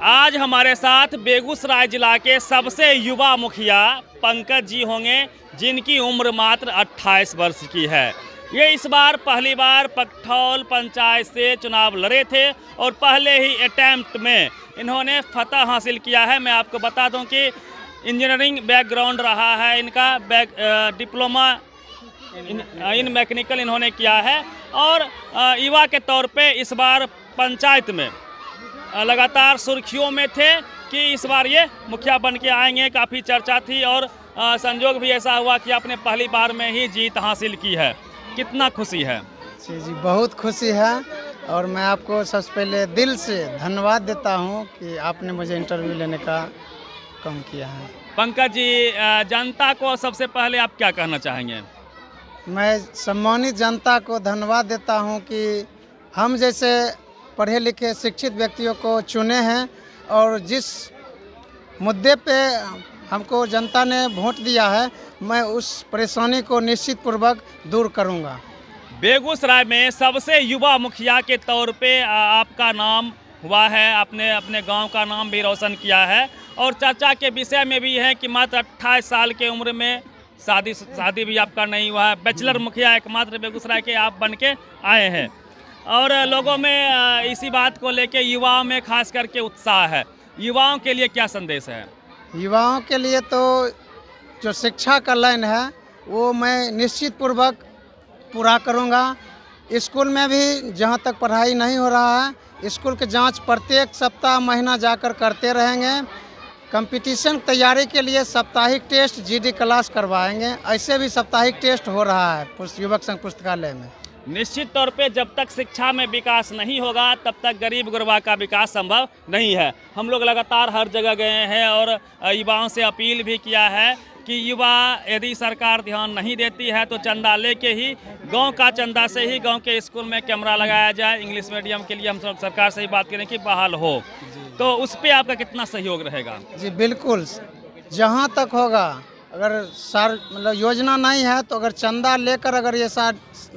आज हमारे साथ बेगूसराय जिला के सबसे युवा मुखिया पंकज जी होंगे, जिनकी उम्र मात्र 28 वर्ष की है। ये इस बार पहली बार पकठौल पंचायत से चुनाव लड़े थे और पहले ही अटेम्प्ट में इन्होंने फतह हासिल किया है। मैं आपको बता दूं कि इंजीनियरिंग बैकग्राउंड रहा है इनका, डिप्लोमा इन मैकेनिकल इन्होंने किया है और युवा के तौर पे इस बार पंचायत में लगातार सुर्खियों में थे कि इस बार ये मुखिया बन के आएंगे। काफ़ी चर्चा थी और संजोग भी ऐसा हुआ कि आपने पहली बार में ही जीत हासिल की है। कितना खुशी है? जी बहुत खुशी है और मैं आपको सबसे पहले दिल से धन्यवाद देता हूं कि आपने मुझे इंटरव्यू लेने का काम किया है। पंकज जी, जनता को सबसे पहले आप क्या कहना चाहेंगे? मैं सम्मानित जनता को धन्यवाद देता हूं कि हम जैसे पढ़े लिखे शिक्षित व्यक्तियों को चुने हैं और जिस मुद्दे पे हमको जनता ने वोट दिया है, मैं उस परेशानी को निश्चित पूर्वक दूर करूंगा। बेगूसराय में सबसे युवा मुखिया के तौर पे आपका नाम हुआ है, आपने अपने गांव का नाम भी रोशन किया है और चर्चा के विषय में भी है कि मात्र 28 साल के उम्र में शादी भी आपका नहीं हुआ है। बैचलर मुखिया एकमात्र बेगूसराय के आप बन के आए हैं और लोगों में इसी बात को लेके युवाओं में खास करके उत्साह है। युवाओं के लिए क्या संदेश है? युवाओं के लिए तो जो शिक्षा का लाइन है वो मैं निश्चित पूर्वक पूरा करूंगा। स्कूल में भी जहां तक पढ़ाई नहीं हो रहा है, स्कूल की जांच प्रत्येक सप्ताह महीना जाकर करते रहेंगे। कंपटीशन तैयारी के लिए साप्ताहिक टेस्ट जीडी क्लास करवाएंगे। ऐसे भी साप्ताहिक टेस्ट हो रहा है युवक संघ पुस्तकालय में। निश्चित तौर पे जब तक शिक्षा में विकास नहीं होगा तब तक गरीब गुरबा का विकास संभव नहीं है। हम लोग लगातार हर जगह गए हैं और युवाओं से अपील भी किया है कि युवा यदि सरकार ध्यान नहीं देती है तो चंदा लेके ही, गांव का चंदा से ही गांव के स्कूल में कैमरा लगाया जाए। इंग्लिश मीडियम के लिए हम सब सरकार से ही बात करें कि बहाल हो, तो उस पर आपका कितना सहयोग रहेगा? जी बिल्कुल, जहाँ तक होगा। अगर मतलब योजना नहीं है तो अगर चंदा लेकर अगर ये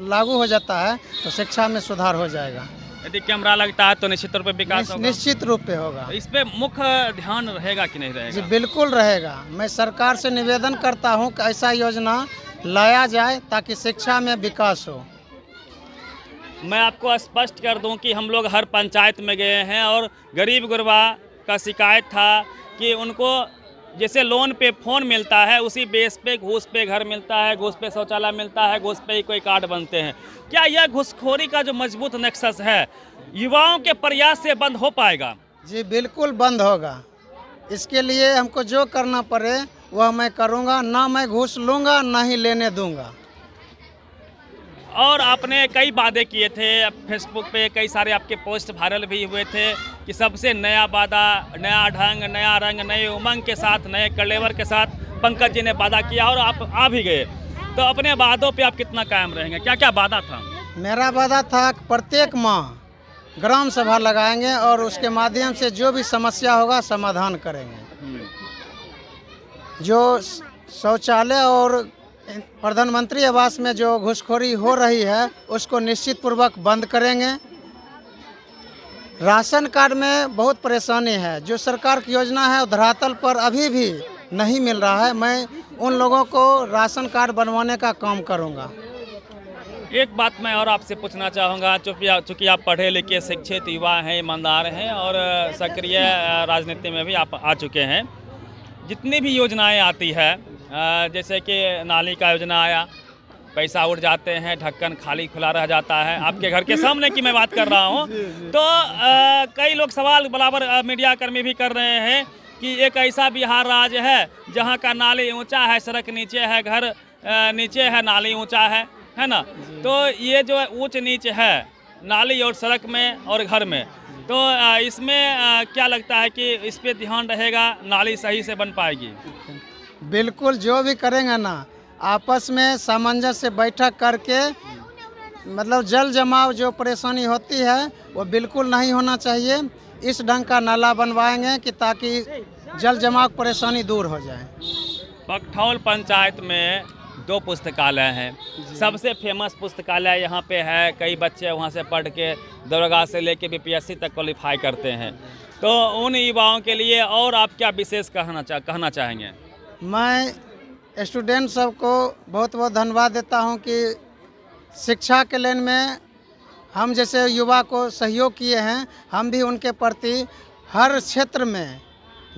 लागू हो जाता है तो शिक्षा में सुधार हो जाएगा। यदि कैमरा लगता है तो निश्चित तौर पे विकास होगा। निश्चित रूप पे होगा। तो इस पे मुख्य ध्यान रहेगा कि नहीं रहेगा? जी बिल्कुल रहेगा। मैं सरकार से निवेदन करता हूं कि ऐसा योजना लाया जाए ताकि शिक्षा में विकास हो। मैं आपको स्पष्ट कर दूं कि हम लोग हर पंचायत में गए हैं और गरीब गुरबा का शिकायत था कि उनको जैसे लोन पे फ़ोन मिलता है उसी बेस पे घूस पे घर मिलता है, घूस पे शौचालय मिलता है, घूस पे ही कोई कार्ड बनते हैं। क्या यह घूसखोरी का जो मजबूत नेक्सस है युवाओं के प्रयास से बंद हो पाएगा? जी बिल्कुल बंद होगा। इसके लिए हमको जो करना पड़े वह मैं करूँगा। ना मैं घूस लूँगा ना ही लेने दूँगा। और आपने कई वादे किए थे, फेसबुक पे कई सारे आपके पोस्ट वायरल भी हुए थे कि सबसे नया वादा, नया ढंग, नया रंग, नए उमंग के साथ, नए कलेवर के साथ पंकज जी ने वादा किया और आप आ भी गए। तो अपने वादों पे आप कितना कायम रहेंगे? क्या क्या वादा था? मेरा वादा था कि प्रत्येक माह ग्राम सभा लगाएंगे और उसके माध्यम से जो भी समस्या होगा समाधान करेंगे। जो शौचालय और प्रधानमंत्री आवास में जो घूसखोरी हो रही है उसको निश्चित पूर्वक बंद करेंगे। राशन कार्ड में बहुत परेशानी है। जो सरकार की योजना है धरातल पर अभी भी नहीं मिल रहा है। मैं उन लोगों को राशन कार्ड बनवाने का काम करूंगा। एक बात मैं और आपसे पूछना चाहूँगा, चूँकि आप पढ़े लिखे शिक्षित युवा हैं, ईमानदार हैं और सक्रिय राजनीति में भी आप आ चुके हैं। जितनी भी योजनाएं आती है, जैसे कि नाली का योजना आया, पैसा उड़ जाते हैं, ढक्कन खाली खुला रह जाता है। आपके घर के सामने की मैं बात कर रहा हूँ। तो कई लोग सवाल बराबर मीडिया कर्मी भी कर रहे हैं कि एक ऐसा बिहार राज्य है जहाँ का नाली ऊंचा है, सड़क नीचे है, घर नीचे है, नाली ऊंचा है ना? तो ये जो ऊंच नीच है नाली और सड़क में और घर में, तो इसमें क्या लगता है कि इस पे ध्यान रहेगा, नाली सही से बन पाएगी? बिल्कुल, जो भी करेंगे ना आपस में सामंजस्य से बैठक करके, मतलब जल जमाव जो परेशानी होती है वो बिल्कुल नहीं होना चाहिए। इस ढंग का नाला बनवाएंगे कि ताकि जल जमाव परेशानी दूर हो जाए। पकठौल पंचायत में 2 पुस्तकालय हैं। सबसे फेमस पुस्तकालय यहाँ पे है। कई बच्चे वहाँ से पढ़ के दरोगा से लेके बीपीएससी तक क्वालिफाई करते हैं। तो उन युवाओं के लिए और आप क्या विशेष कहना चाहेंगे? मैं स्टूडेंट सबको बहुत बहुत धन्यवाद देता हूं कि शिक्षा के लेन में हम जैसे युवा को सहयोग किए हैं, हम भी उनके प्रति हर क्षेत्र में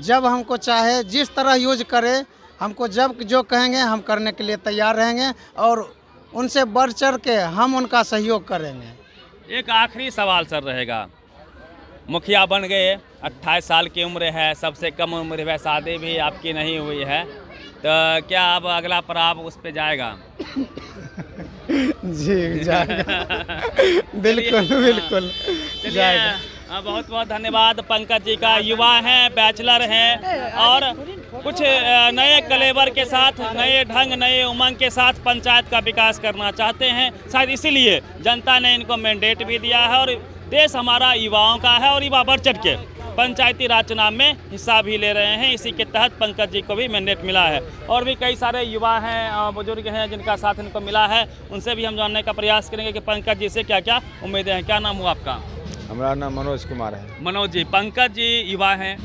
जब हमको चाहे जिस तरह यूज करे, हमको जब जो कहेंगे हम करने के लिए तैयार रहेंगे और उनसे बढ़ चढ़ के हम उनका सहयोग करेंगे। एक आखिरी सवाल सर रहेगा, मुखिया बन गए, 28 साल की उम्र है, सबसे कम उम्र है, शादी भी आपकी नहीं हुई है, तो क्या अब अगला पड़ाव उस पे जाएगा? जी जाएगा। बिल्कुल बिल्कुल जाएगा। बहुत बहुत धन्यवाद पंकज जी का। युवा हैं, बैचलर हैं और कुछ नए कलेवर के साथ, नए ढंग, नए उमंग के साथ पंचायत का विकास करना चाहते हैं। शायद इसीलिए जनता ने इनको मैंडेट भी दिया है और देश हमारा युवाओं का है और युवा बढ़ चढ़ के पंचायती राज चुनाव में हिस्सा भी ले रहे हैं। इसी के तहत पंकज जी को भी मैंडेट मिला है और भी कई सारे युवा हैं और बुजुर्ग हैं जिनका साथ इनको मिला है। उनसे भी हम जानने का प्रयास करेंगे कि पंकज जी से क्या क्या उम्मीदें हैं। क्या नाम हुआ आपका? हमारा नाम मनोज कुमार है। मनोज जी, पंकज जी युवा हैं,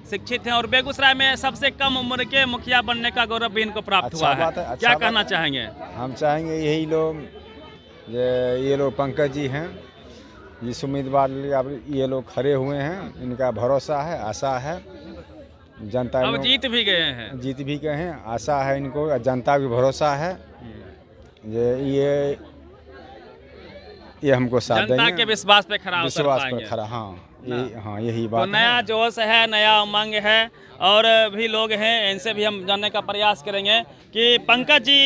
शिक्षित हैं और बेगूसराय में सबसे कम उम्र के मुखिया बनने का गौरव भी इनको प्राप्त हुआ है। क्या कहना चाहेंगे? हम चाहेंगे यही लोग, ये लोग पंकज जी हैं, जिस उम्मीदवार ये लोग खड़े हुए हैं, इनका भरोसा है, आशा है, जनता अब जीत भी गए हैं। जीत भी गए हैं, आशा है इनको, जनता भी भरोसा है, ये हमको साथ देंगे। जनता के विश्वास पे खरा उतर पाएंगे। पर खरा, हाँ यही बात तो नया जोश है, नया उमंग है और भी लोग हैं, इनसे भी हम जानने का प्रयास करेंगे कि पंकज जी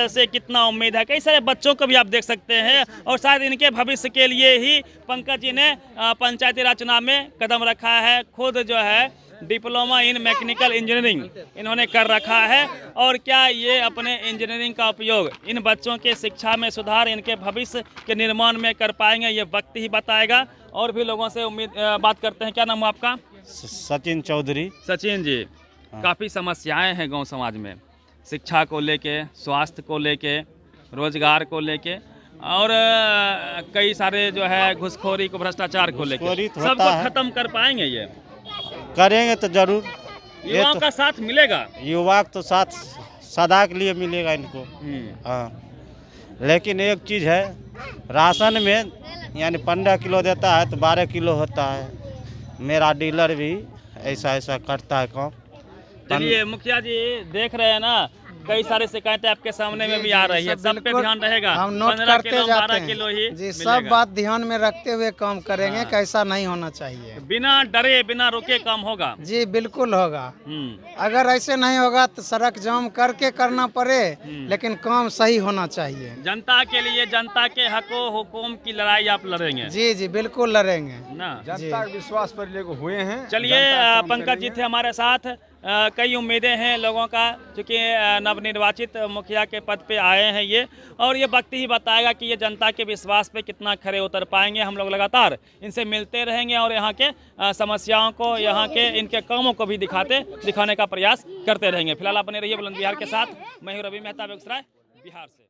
से कितना उम्मीद है। कई सारे बच्चों को भी आप देख सकते हैं और शायद इनके भविष्य के लिए ही पंकज जी ने पंचायती राज चुनाव में कदम रखा है। खुद जो है डिप्लोमा इन मैकेनिकल इंजीनियरिंग इन्होंने कर रखा है और क्या ये अपने इंजीनियरिंग का उपयोग इन बच्चों के शिक्षा में सुधार, इनके भविष्य के निर्माण में कर पाएंगे, ये वक्त ही बताएगा। और भी लोगों से बात करते हैं। क्या नाम है आपका? सचिन चौधरी। सचिन जी, काफ़ी समस्याएं हैं गांव समाज में, शिक्षा को लेके, स्वास्थ्य को लेके, रोजगार को लेके और कई सारे जो है घुसखोरी को, भ्रष्टाचार को लेके, सबको खत्म कर पाएंगे? ये करेंगे तो जरूर। युवाओं का साथ मिलेगा? युवा तो साथ सदा के लिए मिलेगा इनको। हाँ, लेकिन एक चीज़ है, राशन में यानी 15 किलो देता है तो 12 किलो होता है। मेरा डीलर भी ऐसा करता है काम। चलिए मुखिया जी, देख रहे हैं ना, कई सारे शिकायतें आपके सामने में भी आ रही है, सब पे ध्यान रहेगा। हम नोट करते जाते 12 किलो ही जी, सब बात ध्यान में रखते हुए काम करेंगे। कैसा नहीं होना चाहिए, बिना डरे बिना रुके काम होगा। जी बिल्कुल होगा। अगर ऐसे नहीं होगा तो सड़क जाम करके करना पड़े, लेकिन काम सही होना चाहिए। जनता के लिए, जनता के हको हुकुम की लड़ाई आप लड़ेंगे? जी जी बिल्कुल लड़ेंगे ना, जनता के विश्वास पर लेकर हुए हैं। चलिए, पंकज जी थे हमारे साथ। कई उम्मीदें हैं लोगों का, क्योंकि नवनिर्वाचित मुखिया के पद पे आए हैं ये, और ये वक्त ही बताएगा कि ये जनता के विश्वास पे कितना खरे उतर पाएंगे। हम लोग लगातार इनसे मिलते रहेंगे और यहाँ के समस्याओं को, यहाँ के इनके कामों को भी दिखाने का प्रयास करते रहेंगे। फिलहाल आप बने रहिए बुलंद बिहार के साथ। मैं हूँ रवि मेहता, बेगूसराय बिहार से।